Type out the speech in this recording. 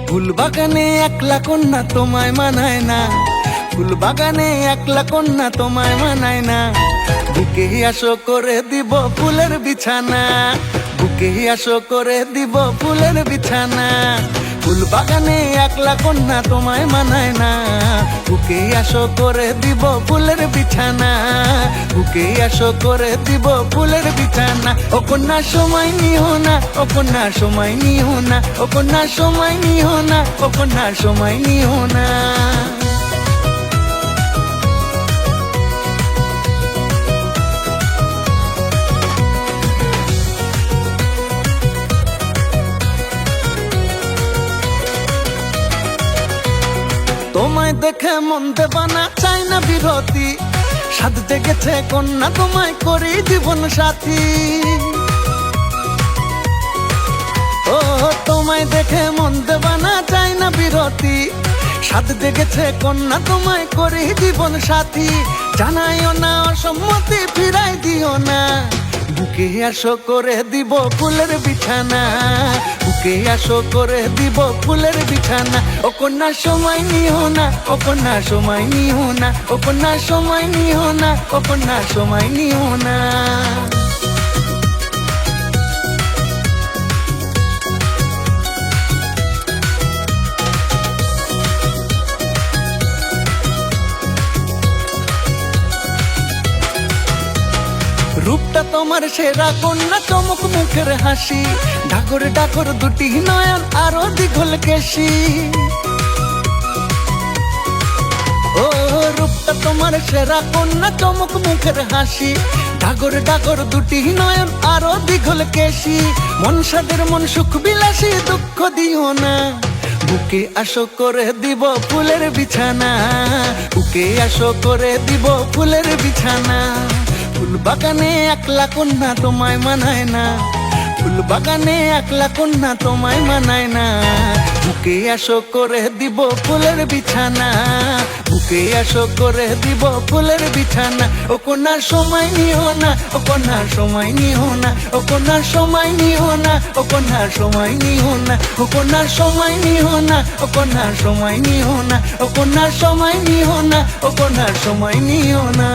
ফুল বাগানে একলা কন্যা তোমায় মানায় না, ফুল বাগানে একলা কন্যা তোমায় মানায় না। বুকে আসো করে দিব ফুলের বিছানা, বুকে আসো করে দিব ফুলের বিছানা। ফুল বাগানে একলা কন্যা তোমায় মানায় না, বুকে আসো করে দিব ফুলের বিছানা, বুকে আসো করে দিব ফুলের বিছানা। ও কন্যা সময় নিও না, ও কন্যা সময় নিও না, ও কন্যা সময় নিও না, ও কন্যা সময় নিও না। তোমায় দেখে মন দেবা না, চাই না বিরতি, সাধ জেগেছে কন্যা তোমায় করি জীবন সাথী। ও তোমায় দেখে মন দেবা না, চাই না বিরতি, সাধ জেগেছে কন্যা তোমায় করি জীবন সাথী। জানাইও না অসম্মতি, ফিরাই দিও না, বুকে আসো করে দিব ফুলের বিছানা, বুকে আসো করে দিব ফুলের বিছানা। ও কন্যা সময় নিও না, ও কন্যা সময় নিও না, ও কন্যা সময় নিও না, ও কন্যা সময় নিও না। রূপটা তোমার সেরা কন্যা, চমক মুখের হাসি, ডাকর ডাকর দুটি নয়ন আরো দ্বিগুল কেশি। ও রূপটা তোমার সেরা কন্যা, চমক মুখের হাসি, ডাগর ডাগর দুটি নয়ন আরো দ্বিগুল কেশি। মন সাদের মন সুখ বিলাসী, দুঃখ দিও না, বুকে আসো করে দিব ফুলের বিছানা, বুকে আসো করে দিব ফুলের বিছানা। ফুল বাগানে একলা কন্যা তোমায় মানায় না, ফুল বাগানে একলা কন্যা তোমায় মানায় না। বুকে আসো করে দিব ফুলের বিছানা, বুকে আসো করে দিব ফুলের বিছানা। ও কন্যা সময় নিও না, ও কন্যা সময় নিও না, ও কন্যা সময় নিও না, ও কন্যা সময় নিও না, ও কন্যা সময় নিও না, ও কন্যা সময় নিও না, ও কন্যা সময় নিও না, ও কন্যা সময় নিও না।